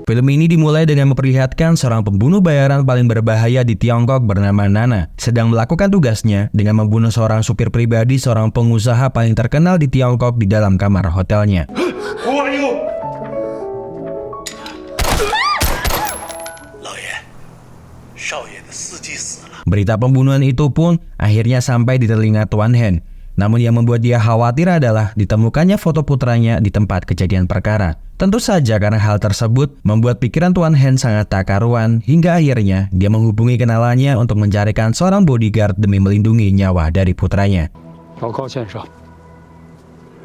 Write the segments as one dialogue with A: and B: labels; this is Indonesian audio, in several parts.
A: Film ini dimulai dengan memperlihatkan seorang pembunuh bayaran paling berbahaya di Tiongkok bernama Nana sedang melakukan tugasnya dengan membunuh seorang supir pribadi seorang pengusaha paling terkenal di Tiongkok di dalam kamar hotelnya. Berita pembunuhan itu pun akhirnya sampai di telinga Tuan Hen. Namun yang membuat dia khawatir adalah ditemukannya foto putranya di tempat kejadian perkara. Tentu saja karena hal tersebut membuat pikiran Tuan Hen sangat tak karuan hingga akhirnya dia menghubungi kenalannya untuk mencarikan seorang bodyguard demi melindungi nyawa dari putranya.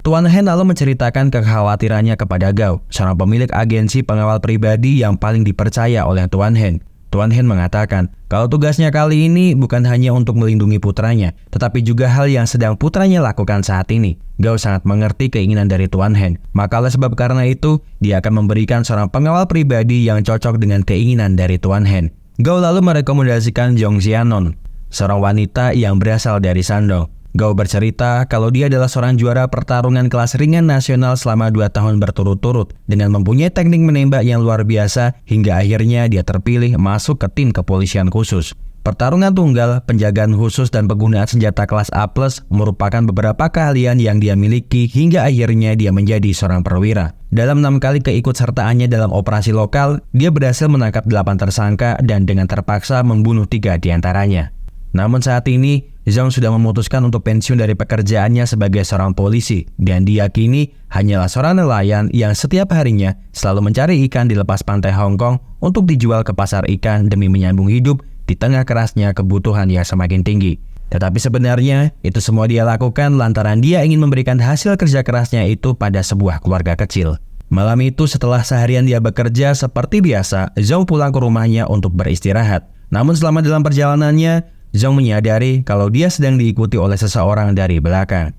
A: Tuan Hen lalu menceritakan kekhawatirannya kepada Gao, seorang pemilik agensi pengawal pribadi yang paling dipercaya oleh Tuan Hen. Tuan Hen mengatakan kalau tugasnya kali ini bukan hanya untuk melindungi putranya, tetapi juga hal yang sedang putranya lakukan saat ini. Gao sangat mengerti keinginan dari Tuan Hen, maka oleh sebab karena itu, dia akan memberikan seorang pengawal pribadi yang cocok dengan keinginan dari Tuan Hen. Gao lalu merekomendasikan Zhong Xianon, seorang wanita yang berasal dari Shandong. Gao bercerita kalau dia adalah seorang juara pertarungan kelas ringan nasional selama 2 tahun berturut-turut dengan mempunyai teknik menembak yang luar biasa hingga akhirnya dia terpilih masuk ke tim kepolisian khusus. Pertarungan tunggal, penjagaan khusus, dan penggunaan senjata kelas A+ merupakan beberapa keahlian yang dia miliki hingga akhirnya dia menjadi seorang perwira. Dalam 6 kali keikutsertaannya dalam operasi lokal, dia berhasil menangkap 8 tersangka dan dengan terpaksa membunuh 3 diantaranya. Namun saat ini, Zhong sudah memutuskan untuk pensiun dari pekerjaannya sebagai seorang polisi dan diyakini hanyalah seorang nelayan yang setiap harinya selalu mencari ikan di lepas pantai Hong Kong untuk dijual ke pasar ikan demi menyambung hidup di tengah kerasnya kebutuhan yang semakin tinggi. Tetapi sebenarnya itu semua dia lakukan lantaran dia ingin memberikan hasil kerja kerasnya itu pada sebuah keluarga kecil. Malam itu setelah seharian dia bekerja seperti biasa, Zhong pulang ke rumahnya untuk beristirahat. Namun selama dalam perjalanannya, Zhong menyadari kalau dia sedang diikuti oleh seseorang dari belakang.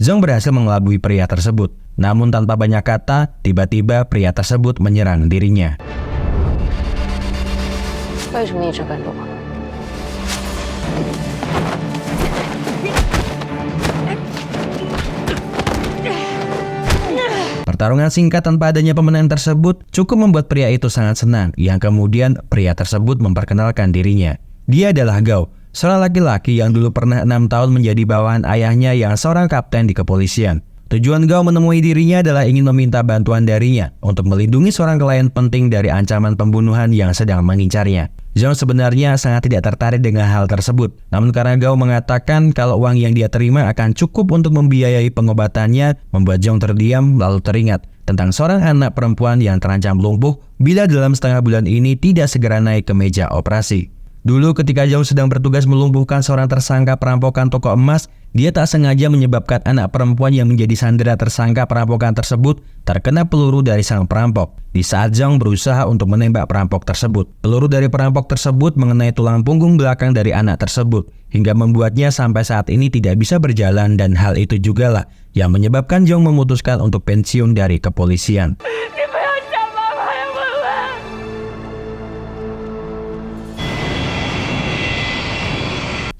A: Zhong berhasil mengelabui pria tersebut, namun tanpa banyak kata, tiba-tiba pria tersebut menyerang dirinya. Pertarungan singkat tanpa adanya pemenang tersebut cukup membuat pria itu sangat senang, yang kemudian pria tersebut memperkenalkan dirinya. Dia adalah Gao, seorang laki-laki yang dulu pernah 6 tahun menjadi bawahan ayahnya yang seorang kapten di kepolisian. Tujuan Gao menemui dirinya adalah ingin meminta bantuan darinya untuk melindungi seorang klien penting dari ancaman pembunuhan yang sedang mengincarnya. Zhong sebenarnya sangat tidak tertarik dengan hal tersebut, namun karena Gao mengatakan kalau uang yang dia terima akan cukup untuk membiayai pengobatannya, membuat Zhong terdiam lalu teringat tentang seorang anak perempuan yang terancam lumpuh bila dalam setengah bulan ini tidak segera naik ke meja operasi. Dulu ketika Zhong sedang bertugas melumpuhkan seorang tersangka perampokan toko emas, dia tak sengaja menyebabkan anak perempuan yang menjadi sandera tersangka perampokan tersebut terkena peluru dari sang perampok. Di saat Zhong berusaha untuk menembak perampok tersebut, peluru dari perampok tersebut mengenai tulang punggung belakang dari anak tersebut, hingga membuatnya sampai saat ini tidak bisa berjalan dan hal itu jugalah yang menyebabkan Zhong memutuskan untuk pensiun dari kepolisian.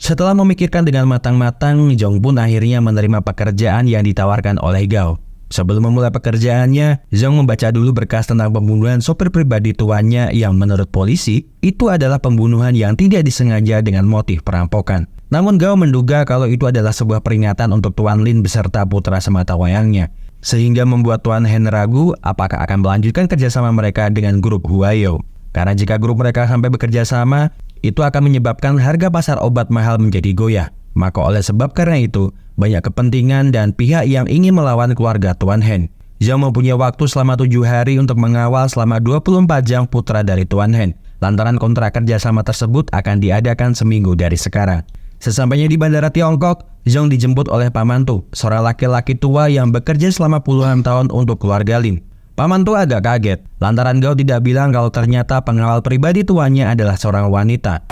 A: Setelah memikirkan dengan matang-matang, Zhong pun akhirnya menerima pekerjaan yang ditawarkan oleh Gao. Sebelum memulai pekerjaannya, Zhong membaca dulu berkas tentang pembunuhan sopir pribadi tuannya yang menurut polisi, itu adalah pembunuhan yang tidak disengaja dengan motif perampokan. Namun Gao menduga kalau itu adalah sebuah peringatan untuk Tuan Lin beserta putra sematawayangnya, sehingga membuat Tuan Hen ragu apakah akan melanjutkan kerjasama mereka dengan grup Huayo. Karena jika grup mereka sampai bekerja sama, itu akan menyebabkan harga pasar obat mahal menjadi goyah. Maka oleh sebab karena itu, banyak kepentingan dan pihak yang ingin melawan keluarga Tuan Hen. Zhong mempunyai waktu selama 7 hari untuk mengawal selama 24 jam putra dari Tuan Hen. Lantaran kontrak kerjasama tersebut akan diadakan seminggu dari sekarang. Sesampainya di bandara Tiongkok, Zhong dijemput oleh pamantu, seorang laki-laki tua yang bekerja selama puluhan tahun untuk keluarga Lin. Pamantu agak kaget, lantaran Gao tidak bilang kalau ternyata pengawal pribadi tuannya adalah seorang wanita.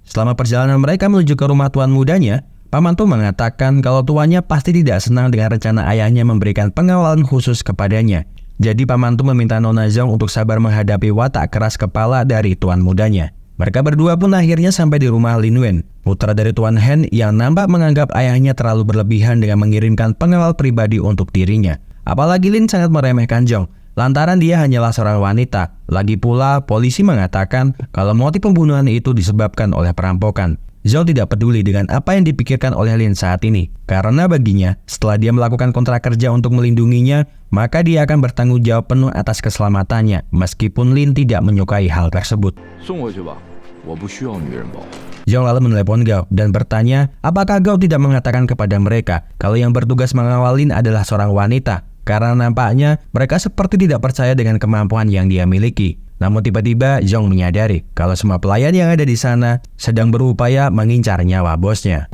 A: Selama perjalanan mereka menuju ke rumah tuan mudanya, pamantu mengatakan kalau tuannya pasti tidak senang dengan rencana ayahnya memberikan pengawalan khusus kepadanya. Jadi pamantu meminta Nona Zhong untuk sabar menghadapi watak keras kepala dari tuan mudanya. Mereka berdua pun akhirnya sampai di rumah Lin Wen, putra dari Tuan Hen yang nampak menganggap ayahnya terlalu berlebihan dengan mengirimkan pengawal pribadi untuk dirinya. Apalagi Lin sangat meremehkan Zhong, lantaran dia hanyalah seorang wanita. Lagi pula, polisi mengatakan kalau motif pembunuhan itu disebabkan oleh perampokan. Zhong tidak peduli dengan apa yang dipikirkan oleh Lin saat ini, karena baginya, setelah dia melakukan kontrak kerja untuk melindunginya, maka dia akan bertanggung jawab penuh atas keselamatannya, meskipun Lin tidak menyukai hal tersebut. Zhong lalu menelepon Gao dan bertanya apakah Gao tidak mengatakan kepada mereka kalau yang bertugas mengawal Lin adalah seorang wanita, karena nampaknya mereka seperti tidak percaya dengan kemampuan yang dia miliki. Namun tiba-tiba Zhong menyadari kalau semua pelayan yang ada di sana sedang berupaya mengincar nyawa bosnya.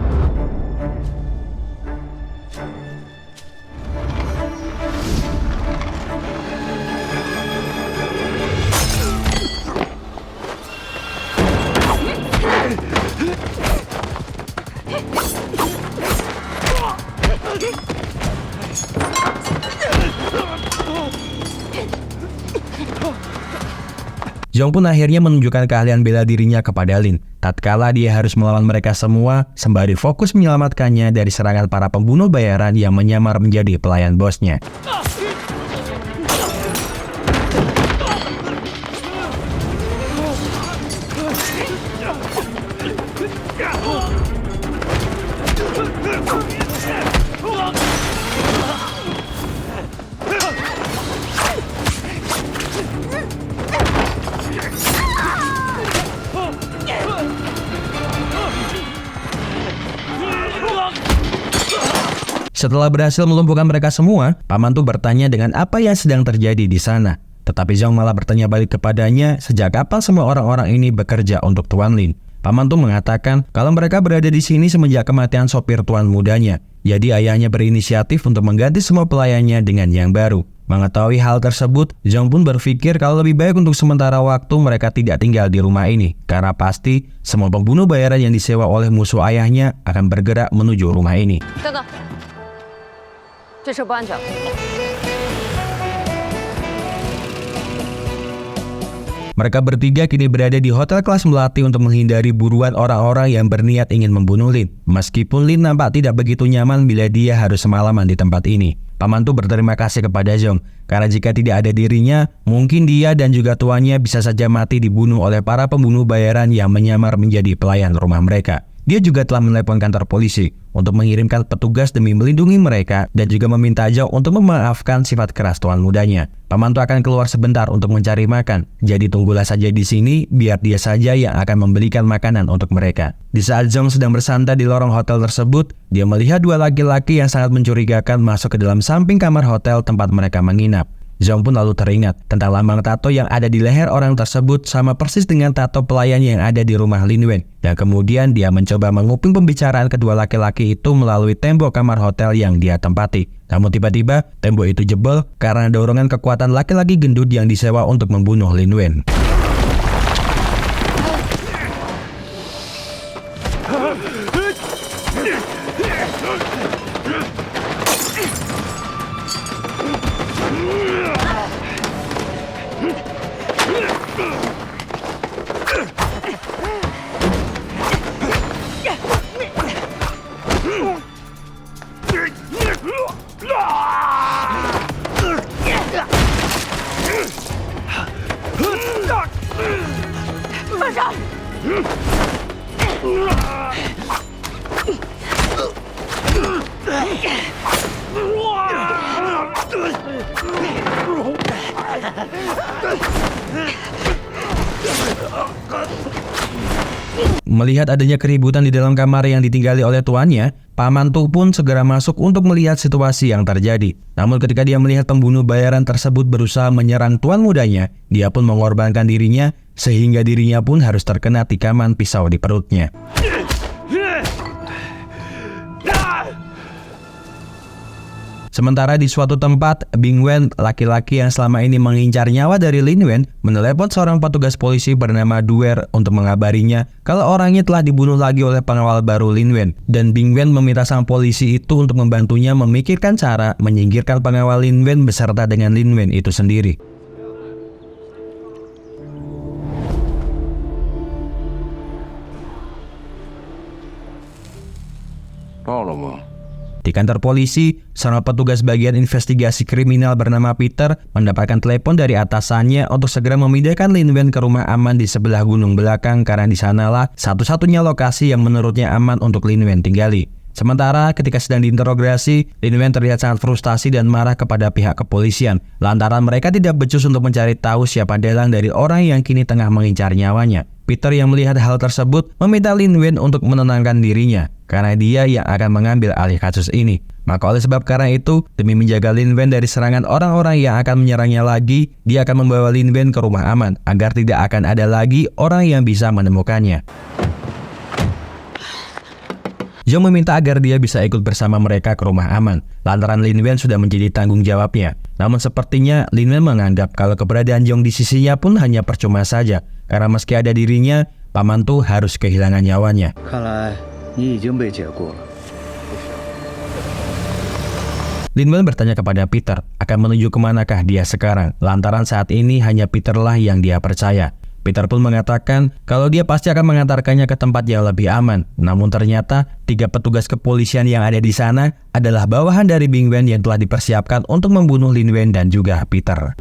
A: Zhong pun akhirnya menunjukkan keahlian bela dirinya kepada Lin. Tatkala dia harus melawan mereka semua, sembari fokus menyelamatkannya dari serangan para pembunuh bayaran yang menyamar menjadi pelayan bosnya. Setelah berhasil melumpuhkan mereka semua, paman Tu bertanya dengan apa yang sedang terjadi di sana. Tetapi Zhong malah bertanya balik kepadanya sejak kapan semua orang-orang ini bekerja untuk Tuan Lin. Paman Tu mengatakan kalau mereka berada di sini semenjak kematian sopir tuan mudanya. Jadi ayahnya berinisiatif untuk mengganti semua pelayannya dengan yang baru. Mengetahui hal tersebut, Zhong pun berpikir kalau lebih baik untuk sementara waktu mereka tidak tinggal di rumah ini. Karena pasti semua pembunuh bayaran yang disewa oleh musuh ayahnya akan bergerak menuju rumah ini. Mereka bertiga kini berada di hotel kelas melati untuk menghindari buruan orang-orang yang berniat ingin membunuh Lin. Meskipun Lin nampak tidak begitu nyaman bila dia harus semalaman di tempat ini. Paman Tu berterima kasih kepada Zhong, karena jika tidak ada dirinya, mungkin dia dan juga tuannya bisa saja mati dibunuh oleh para pembunuh bayaran yang menyamar menjadi pelayan rumah mereka. Dia juga telah menelepon kantor polisi untuk mengirimkan petugas demi melindungi mereka dan juga meminta Zhong untuk memaafkan sifat keras tuan mudanya. Paman Tu akan keluar sebentar untuk mencari makan, jadi tunggulah saja di sini biar dia saja yang akan membelikan makanan untuk mereka. Di saat Zhong sedang bersantai di lorong hotel tersebut, dia melihat dua laki-laki yang sangat mencurigakan masuk ke dalam samping kamar hotel tempat mereka menginap. Zhong pun lalu teringat tentang lambang tato yang ada di leher orang tersebut sama persis dengan tato pelayan yang ada di rumah Lin Wen. Dan kemudian dia mencoba menguping pembicaraan kedua laki-laki itu melalui tembok kamar hotel yang dia tempati. Namun tiba-tiba tembok itu jebol karena dorongan kekuatan laki-laki gendut yang disewa untuk membunuh Lin Wen. Melihat adanya keributan di dalam kamar yang ditinggali oleh tuannya, Paman Tu pun segera masuk untuk melihat situasi yang terjadi. Namun ketika dia melihat pembunuh bayaran tersebut berusaha menyerang tuan mudanya, dia pun mengorbankan dirinya sehingga dirinya pun harus terkena tikaman pisau di perutnya. Sementara di suatu tempat, Bing Wen, laki-laki yang selama ini mengincar nyawa dari Lin Wen, menelepon seorang petugas polisi bernama Duer untuk mengabarinya kalau orangnya telah dibunuh lagi oleh pengawal baru Lin Wen. Dan Bing Wen meminta sang polisi itu untuk membantunya memikirkan cara menyingkirkan pengawal Lin Wen beserta dengan Lin Wen itu sendiri. Di kantor polisi, seorang petugas bagian investigasi kriminal bernama Peter mendapatkan telepon dari atasannya untuk segera memindahkan Lin Wen ke rumah aman di sebelah gunung belakang karena di sanalah satu-satunya lokasi yang menurutnya aman untuk Lin Wen tinggali. Sementara ketika sedang diinterogasi, Lin Wen terlihat sangat frustasi dan marah kepada pihak kepolisian lantaran mereka tidak becus untuk mencari tahu siapa dalang dari orang yang kini tengah mengincar nyawanya. Peter yang melihat hal tersebut meminta Lin Wen untuk menenangkan dirinya karena dia yang akan mengambil alih kasus ini. Maka oleh sebab karena itu, demi menjaga Lin Wen dari serangan orang-orang yang akan menyerangnya lagi, dia akan membawa Lin Wen ke rumah aman agar tidak akan ada lagi orang yang bisa menemukannya. Zhong meminta agar dia bisa ikut bersama mereka ke rumah aman, lantaran Lin Wen sudah menjadi tanggung jawabnya. Namun sepertinya Lin Wen menganggap kalau keberadaan Zhong di sisinya pun hanya percuma saja, karena meski ada dirinya, paman tuh harus kehilangan nyawanya. Lin Wen bertanya kepada Peter akan menuju kemanakah dia sekarang, lantaran saat ini hanya Peterlah yang dia percaya. Peter pun mengatakan kalau dia pasti akan mengantarkannya ke tempat yang lebih aman. Namun ternyata 3 petugas kepolisian yang ada di sana adalah bawahan dari Bing Wen yang telah dipersiapkan untuk membunuh Lin Wen dan juga Peter.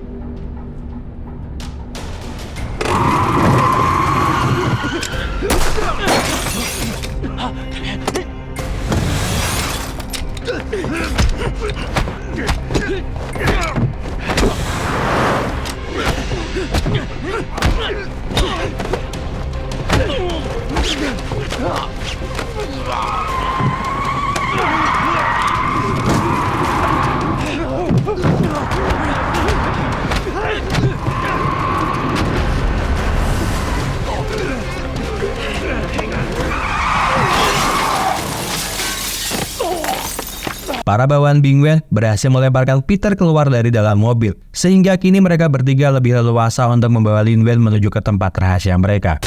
A: Para bawahan Bing Wen berhasil melemparkan Peter keluar dari dalam mobil, sehingga kini mereka bertiga lebih leluasa untuk membawa Lin Wen menuju ke tempat rahasia mereka.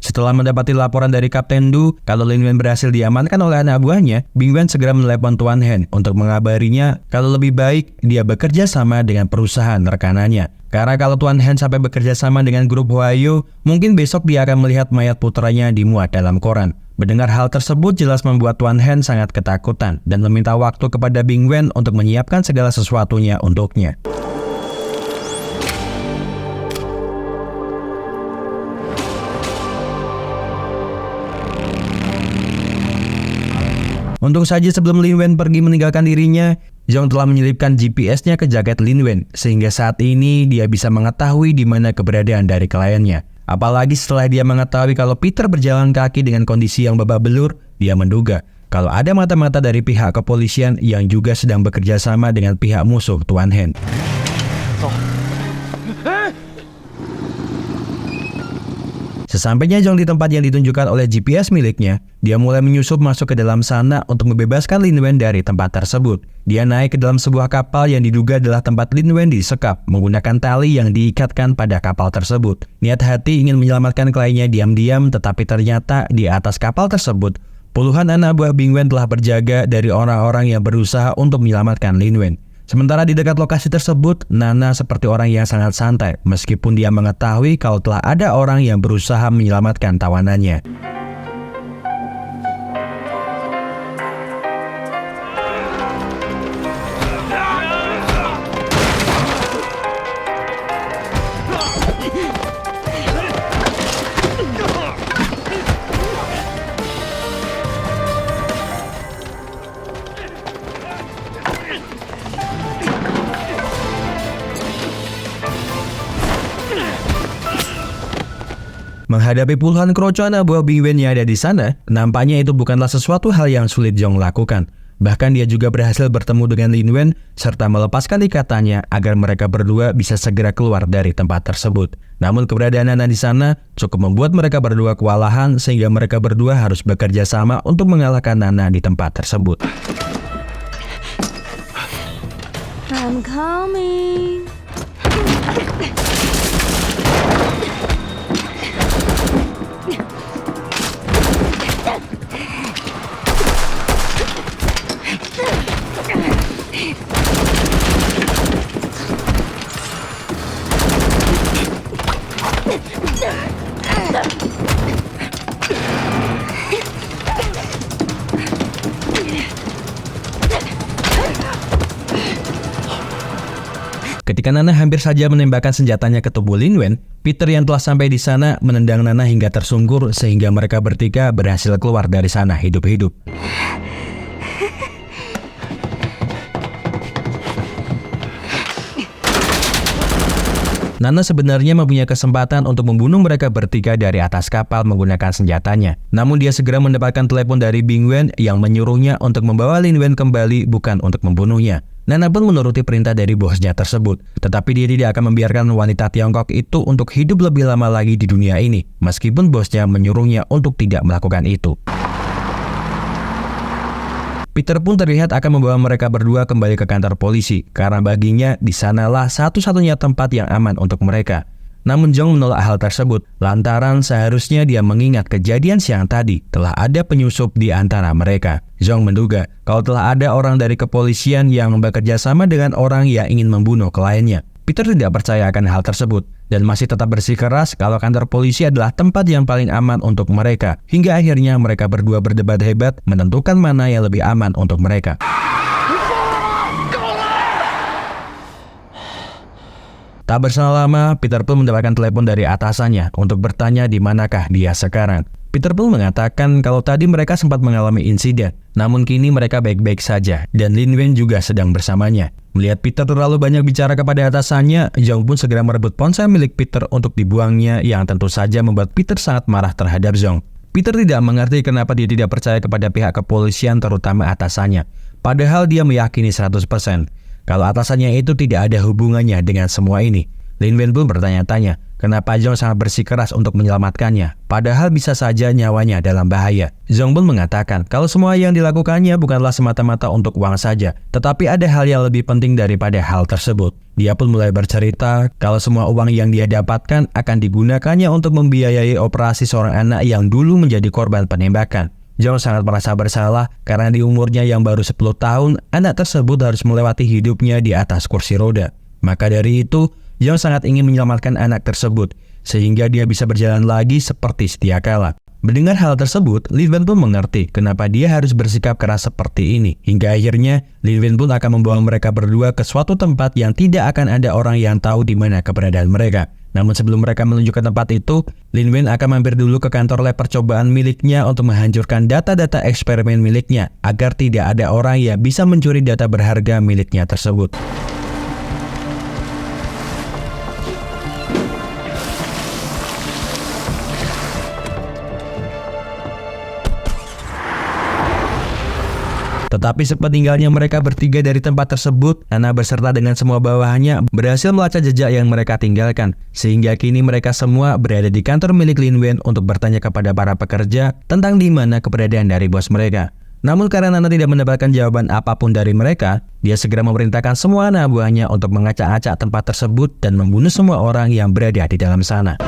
A: Setelah mendapati laporan dari Kapten Du kalau Lin Wen berhasil diamankan oleh anak buahnya, Bing Wen segera menelepon Tuan Hen untuk mengabarinya kalau lebih baik dia bekerja sama dengan perusahaan rekanannya. Karena kalau Tuan Hen sampai bekerja sama dengan grup Huayu, mungkin besok dia akan melihat mayat putranya dimuat dalam koran. Mendengar hal tersebut jelas membuat Tuan Hen sangat ketakutan dan meminta waktu kepada Bing Wen untuk menyiapkan segala sesuatunya untuknya. Untung saja sebelum Lin Wen pergi meninggalkan dirinya, Zhong telah menyelipkan GPS-nya ke jaket Lin Wen, sehingga saat ini dia bisa mengetahui di mana keberadaan dari kliennya. Apalagi setelah dia mengetahui kalau Peter berjalan kaki dengan kondisi yang babak belur, dia menduga kalau ada mata-mata dari pihak kepolisian yang juga sedang bekerja sama dengan pihak musuh Tuan Hen. Sesampainya Zhong di tempat yang ditunjukkan oleh GPS miliknya, dia mulai menyusup masuk ke dalam sana untuk membebaskan Lin Wen dari tempat tersebut. Dia naik ke dalam sebuah kapal yang diduga adalah tempat Lin Wen disekap menggunakan tali yang diikatkan pada kapal tersebut. Niat hati ingin menyelamatkan kliennya diam-diam, tetapi ternyata di atas kapal tersebut, puluhan anak buah Bing Wen telah berjaga dari orang-orang yang berusaha untuk menyelamatkan Lin Wen. Sementara di dekat lokasi tersebut, Nana seperti orang yang sangat santai, meskipun dia mengetahui kalau telah ada orang yang berusaha menyelamatkan tawanannya. Menghadapi puluhan kroco anak buah Bing Wen yang ada di sana, nampaknya itu bukanlah sesuatu hal yang sulit Zhong lakukan. Bahkan dia juga berhasil bertemu dengan Lin Wen serta melepaskan ikatannya agar mereka berdua bisa segera keluar dari tempat tersebut. Namun keberadaan Nana di sana cukup membuat mereka berdua kewalahan sehingga mereka berdua harus bekerja sama untuk mengalahkan Nana di tempat tersebut.
B: I'm coming.
A: Ketika Nana hampir saja menembakkan senjatanya ke tubuh Lin Wen, Peter yang telah sampai di sana menendang Nana hingga tersungkur sehingga mereka bertiga berhasil keluar dari sana hidup-hidup. Nana sebenarnya mempunyai kesempatan untuk membunuh mereka bertiga dari atas kapal menggunakan senjatanya. Namun dia segera mendapatkan telepon dari Bing Wen yang menyuruhnya untuk membawa Lin Wen kembali bukan untuk membunuhnya. Nana pun menuruti perintah dari bosnya tersebut. Tetapi dia tidak akan membiarkan wanita Tiongkok itu untuk hidup lebih lama lagi di dunia ini, meskipun bosnya menyuruhnya untuk tidak melakukan itu. Peter pun terlihat akan membawa mereka berdua kembali ke kantor polisi, karena baginya di sanalah satu-satunya tempat yang aman untuk mereka. Namun Jong menolak hal tersebut, lantaran seharusnya dia mengingat kejadian siang tadi telah ada penyusup di antara mereka. Jong menduga kalau telah ada orang dari kepolisian yang bekerja sama dengan orang yang ingin membunuh kliennya. Peter tidak percaya akan hal tersebut dan masih tetap bersikeras kalau kantor polisi adalah tempat yang paling aman untuk mereka. Hingga akhirnya mereka berdua berdebat hebat menentukan mana yang lebih aman untuk mereka. Tak berselang lama, Peter pun mendapatkan telepon dari atasannya untuk bertanya di manakah dia sekarang. Peter pun mengatakan kalau tadi mereka sempat mengalami insiden, namun kini mereka baik-baik saja dan Lin Wen juga sedang bersamanya. Melihat Peter terlalu banyak bicara kepada atasannya, Jong pun segera merebut ponsel milik Peter untuk dibuangnya yang tentu saja membuat Peter sangat marah terhadap Jong. Peter tidak mengerti kenapa dia tidak percaya kepada pihak kepolisian terutama atasannya. Padahal dia meyakini 100% kalau atasannya itu tidak ada hubungannya dengan semua ini. Lin Wen pun bertanya-tanya kenapa Jong sangat bersikeras untuk menyelamatkannya, padahal bisa saja nyawanya dalam bahaya. Jong pun mengatakan kalau semua yang dilakukannya bukanlah semata-mata untuk uang saja, tetapi ada hal yang lebih penting daripada hal tersebut. Dia pun mulai bercerita kalau semua uang yang dia dapatkan akan digunakannya untuk membiayai operasi seorang anak yang dulu menjadi korban penembakan. Jong sangat merasa bersalah karena di umurnya yang baru 10 tahun, anak tersebut harus melewati hidupnya di atas kursi roda. Maka dari itu, Jong sangat ingin menyelamatkan anak tersebut, sehingga dia bisa berjalan lagi seperti sedia kala. Mendengar hal tersebut, Lin Wen pun mengerti kenapa dia harus bersikap keras seperti ini. Hingga akhirnya, Lin Wen pun akan membawa mereka berdua ke suatu tempat yang tidak akan ada orang yang tahu di mana keberadaan mereka. Namun sebelum mereka menuju ke tempat itu, Lin Wen akan mampir dulu ke kantor lab percobaan miliknya untuk menghancurkan data-data eksperimen miliknya, agar tidak ada orang yang bisa mencuri data berharga miliknya tersebut. Tetapi sepeninggalnya mereka bertiga dari tempat tersebut, Nana beserta dengan semua bawahannya berhasil melacak jejak yang mereka tinggalkan. Sehingga kini mereka semua berada di kantor milik Lin Wen untuk bertanya kepada para pekerja tentang di mana keberadaan dari bos mereka. Namun karena Nana tidak mendapatkan jawaban apapun dari mereka, dia segera memerintahkan semua anak buahnya untuk mengacak-acak tempat tersebut dan membunuh semua orang yang berada di dalam sana.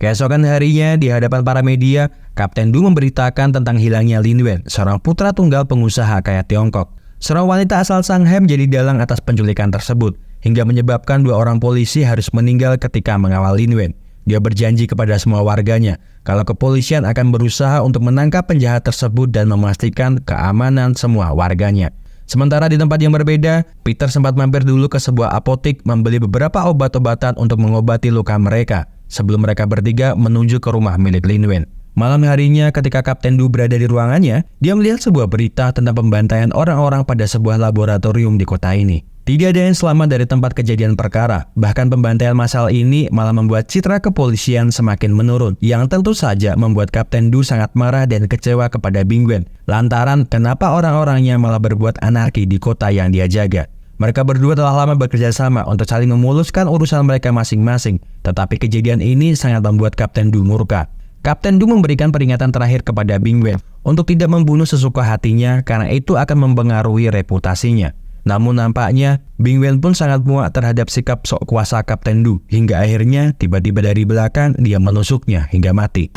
A: Keesokan harinya, di hadapan para media, Kapten Du memberitakan tentang hilangnya Lin Wen, seorang putra tunggal pengusaha kaya Tiongkok. Seorang wanita asal Shanghai menjadi dalang atas penculikan tersebut, hingga menyebabkan 2 orang polisi harus meninggal ketika mengawal Lin Wen. Dia berjanji kepada semua warganya kalau kepolisian akan berusaha untuk menangkap penjahat tersebut dan memastikan keamanan semua warganya. Sementara di tempat yang berbeda, Peter sempat mampir dulu ke sebuah apotek membeli beberapa obat-obatan untuk mengobati luka mereka, sebelum mereka bertiga menuju ke rumah milik Lin Wen. Malam harinya ketika Kapten Du berada di ruangannya, dia melihat sebuah berita tentang pembantaian orang-orang pada sebuah laboratorium di kota ini. Tidak ada yang selamat dari tempat kejadian perkara, bahkan pembantaian massal ini malah membuat citra kepolisian semakin menurun, yang tentu saja membuat Kapten Du sangat marah dan kecewa kepada Bing Wen, lantaran kenapa orang-orangnya malah berbuat anarki di kota yang dia jaga. Mereka berdua telah lama bekerja sama untuk saling memuluskan urusan mereka masing-masing, tetapi kejadian ini sangat membuat Kapten Du murka. Kapten Du memberikan peringatan terakhir kepada Bing Wen untuk tidak membunuh sesuka hatinya karena itu akan mempengaruhi reputasinya. Namun nampaknya Bing Wen pun sangat muak terhadap sikap sok kuasa Kapten Du, hingga akhirnya tiba-tiba dari belakang dia menusuknya hingga mati.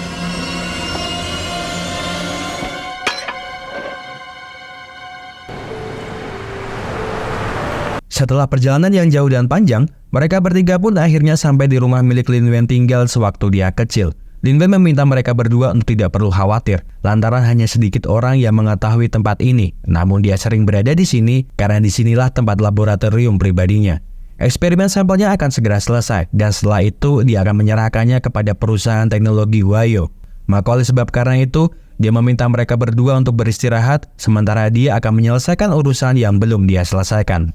A: Setelah perjalanan yang jauh dan panjang, mereka bertiga pun akhirnya sampai di rumah milik Lin Wen tinggal sewaktu dia kecil. Lin Wen meminta mereka berdua untuk tidak perlu khawatir, lantaran hanya sedikit orang yang mengetahui tempat ini. Namun dia sering berada di sini karena disinilah tempat laboratorium pribadinya. Eksperimen sampelnya akan segera selesai, dan setelah itu dia akan menyerahkannya kepada perusahaan teknologi Huayo. Maka oleh sebab karena itu, dia meminta mereka berdua untuk beristirahat, sementara dia akan menyelesaikan urusan yang belum dia selesaikan.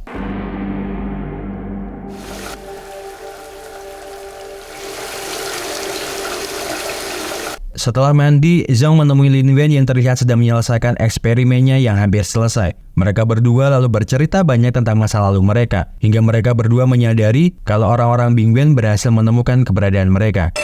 A: Setelah mandi, Zhang menemui Lin Wen yang terlihat sedang menyelesaikan eksperimennya yang hampir selesai. Mereka berdua lalu bercerita banyak tentang masa lalu mereka, hingga mereka berdua menyadari kalau orang-orang Bing Wen berhasil menemukan keberadaan mereka.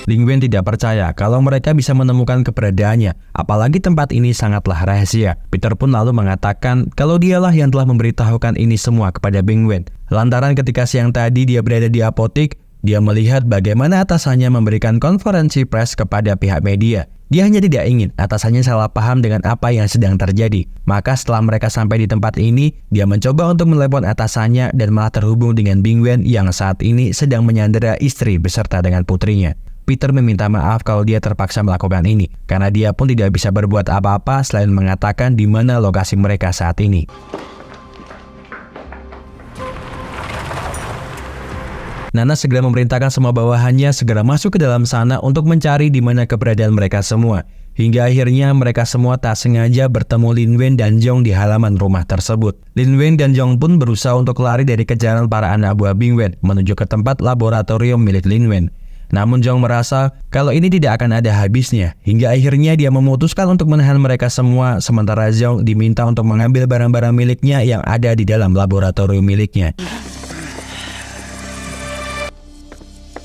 A: Lin Wen tidak percaya kalau mereka bisa menemukan keberadaannya, apalagi tempat ini sangatlah rahasia. Peter pun lalu mengatakan kalau dialah yang telah memberitahukan ini semua kepada Bing Wen. Lantaran ketika siang tadi dia berada di apotik, dia melihat bagaimana atasannya memberikan konferensi pers kepada pihak media. Dia hanya tidak ingin atasannya salah paham dengan apa yang sedang terjadi. Maka setelah mereka sampai di tempat ini, dia mencoba untuk menelepon atasannya dan malah terhubung dengan Bing Wen yang saat ini sedang menyandera istri beserta dengan putrinya. Peter meminta maaf kalau dia terpaksa melakukan ini, karena dia pun tidak bisa berbuat apa-apa selain mengatakan di mana lokasi mereka saat ini. Nana segera memerintahkan semua bawahannya segera masuk ke dalam sana untuk mencari di mana keberadaan mereka semua. Hingga akhirnya mereka semua tak sengaja bertemu Lin Wen dan Zhong di halaman rumah tersebut. Lin Wen dan Zhong pun berusaha untuk lari dari kejaran para anak buah Bing Wen menuju ke tempat laboratorium milik Lin Wen. Namun Zhong merasa kalau ini tidak akan ada habisnya. Hingga akhirnya dia memutuskan untuk menahan mereka semua, sementara Zhong diminta untuk mengambil barang-barang miliknya yang ada di dalam laboratorium miliknya.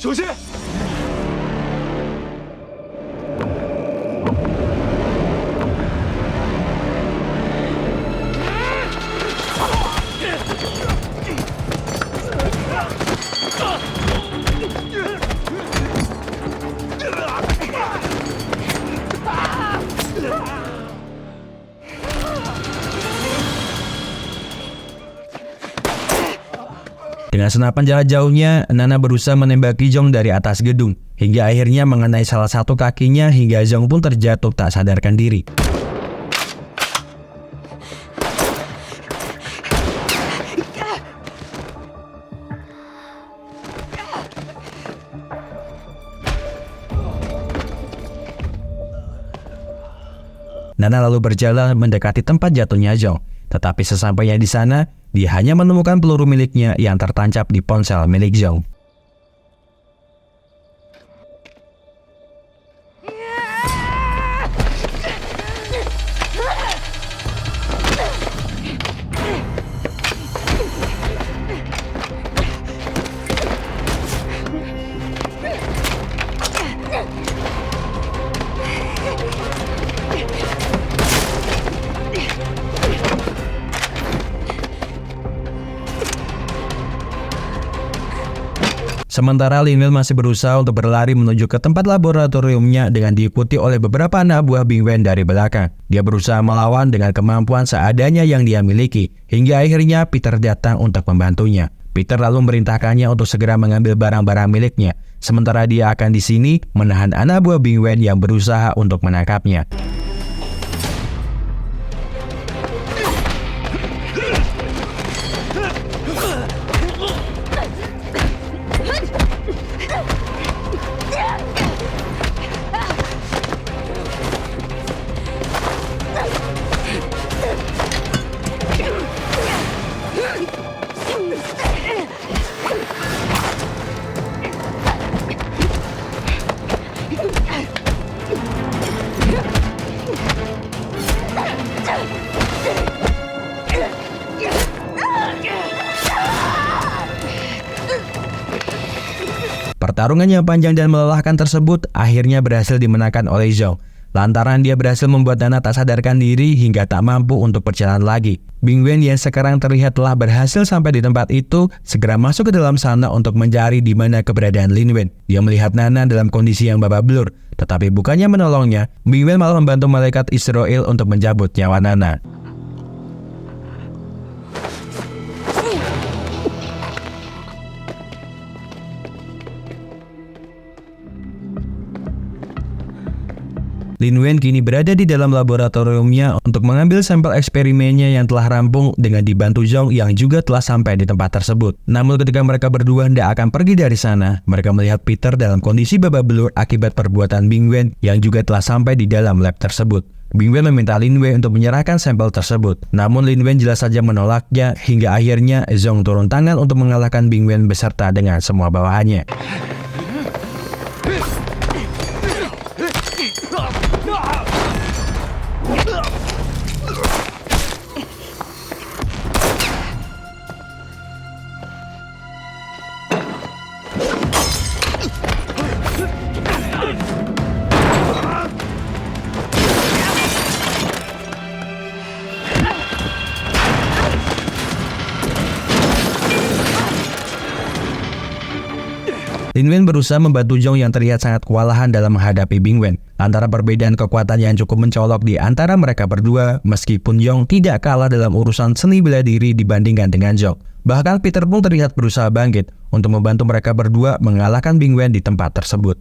C: 小心！
A: Dengan senapan jarak jauhnya, Nana berusaha menembaki Zhong dari atas gedung, hingga akhirnya mengenai salah satu kakinya hingga Zhong pun terjatuh tak sadarkan diri. Nana lalu berjalan mendekati tempat jatuhnya Zhong. Tetapi sesampainya di sana, dia hanya menemukan peluru miliknya yang tertancap di ponsel milik Zhong. Sementara Lin Wen masih berusaha untuk berlari menuju ke tempat laboratoriumnya dengan diikuti oleh beberapa anak buah Bing Wen dari belakang. Dia berusaha melawan dengan kemampuan seadanya yang dia miliki, hingga akhirnya Peter datang untuk membantunya. Peter lalu memerintahkannya untuk segera mengambil barang-barang miliknya, sementara dia akan di sini menahan anak buah Bing Wen yang berusaha untuk menangkapnya. Pertarungan yang panjang dan melelahkan tersebut akhirnya berhasil dimenangkan oleh Zhong. Lantaran dia berhasil membuat Nana tak sadarkan diri hingga tak mampu untuk berjalan lagi. Bing Wen yang sekarang terlihat telah berhasil sampai di tempat itu, segera masuk ke dalam sana untuk mencari di mana keberadaan Lin Wen. Dia melihat Nana dalam kondisi yang babak belur, tetapi bukannya menolongnya, Bing Wen malah membantu malaikat Israel untuk mencabut nyawa Nana. Lin Wen kini berada di dalam laboratoriumnya untuk mengambil sampel eksperimennya yang telah rampung dengan dibantu Zhong yang juga telah sampai di tempat tersebut. Namun ketika mereka berdua hendak akan pergi dari sana, mereka melihat Peter dalam kondisi babak belur akibat perbuatan Bing Wen yang juga telah sampai di dalam lab tersebut. Bing Wen meminta Lin Wen untuk menyerahkan sampel tersebut. Namun Lin Wen jelas saja menolaknya hingga akhirnya Zhong turun tangan untuk mengalahkan Bing Wen beserta dengan semua bawahannya. Lin Wen berusaha membantu Zhong yang terlihat sangat kewalahan dalam menghadapi Bing Wen. Antara perbedaan kekuatan yang cukup mencolok di antara mereka berdua, meskipun Zhong tidak kalah dalam urusan seni bela diri dibandingkan dengan Zhong. Bahkan Peter pun terlihat berusaha bangkit untuk membantu mereka berdua mengalahkan Bing Wen di tempat tersebut.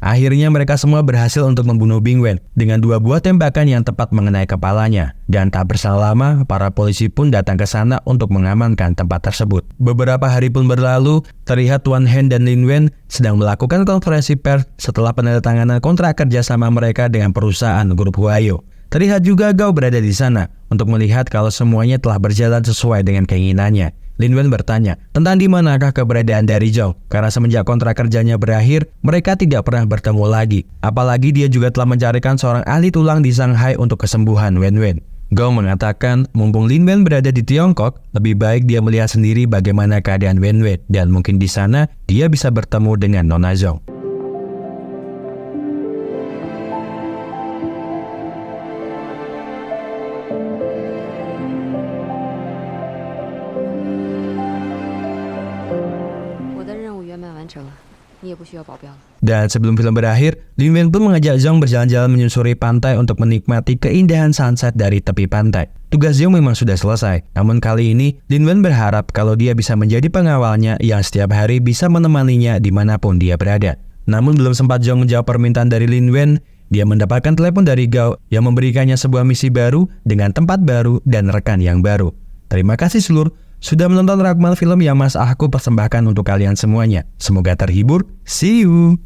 A: Akhirnya mereka semua berhasil untuk membunuh Bing Wen dengan 2 buah tembakan yang tepat mengenai kepalanya. Dan tak berselang lama, para polisi pun datang ke sana untuk mengamankan tempat tersebut. Beberapa hari pun berlalu, terlihat Tuan Hen dan Lin Wen sedang melakukan konferensi pers setelah penandatanganan kontrak kerjasama mereka dengan perusahaan grup Huayo. Terlihat juga Gao berada di sana untuk melihat kalau semuanya telah berjalan sesuai dengan keinginannya. Lin Wen bertanya tentang di manakah keberadaan dari Zhong, karena semenjak kontrak kerjanya berakhir, mereka tidak pernah bertemu lagi. Apalagi dia juga telah mencarikan seorang ahli tulang di Shanghai untuk kesembuhan Wen Wen. Gao mengatakan mumpung Lin Wen berada di Tiongkok, lebih baik dia melihat sendiri bagaimana keadaan Wen Wen, dan mungkin di sana dia bisa bertemu dengan Nona Zhong. Dan sebelum film berakhir, Lin Wen pun mengajak Zhong berjalan-jalan menyusuri pantai untuk menikmati keindahan sunset dari tepi pantai. Tugas Zhong memang sudah selesai, namun kali ini Lin Wen berharap kalau dia bisa menjadi pengawalnya yang setiap hari bisa menemaninya dimanapun dia berada. Namun belum sempat Zhong menjawab permintaan dari Lin Wen, dia mendapatkan telepon dari Gao yang memberikannya sebuah misi baru dengan tempat baru dan rekan yang baru. Terima kasih seluruh sudah menonton ragam film yang Mas Ahku persembahkan untuk kalian semuanya. Semoga terhibur. See you!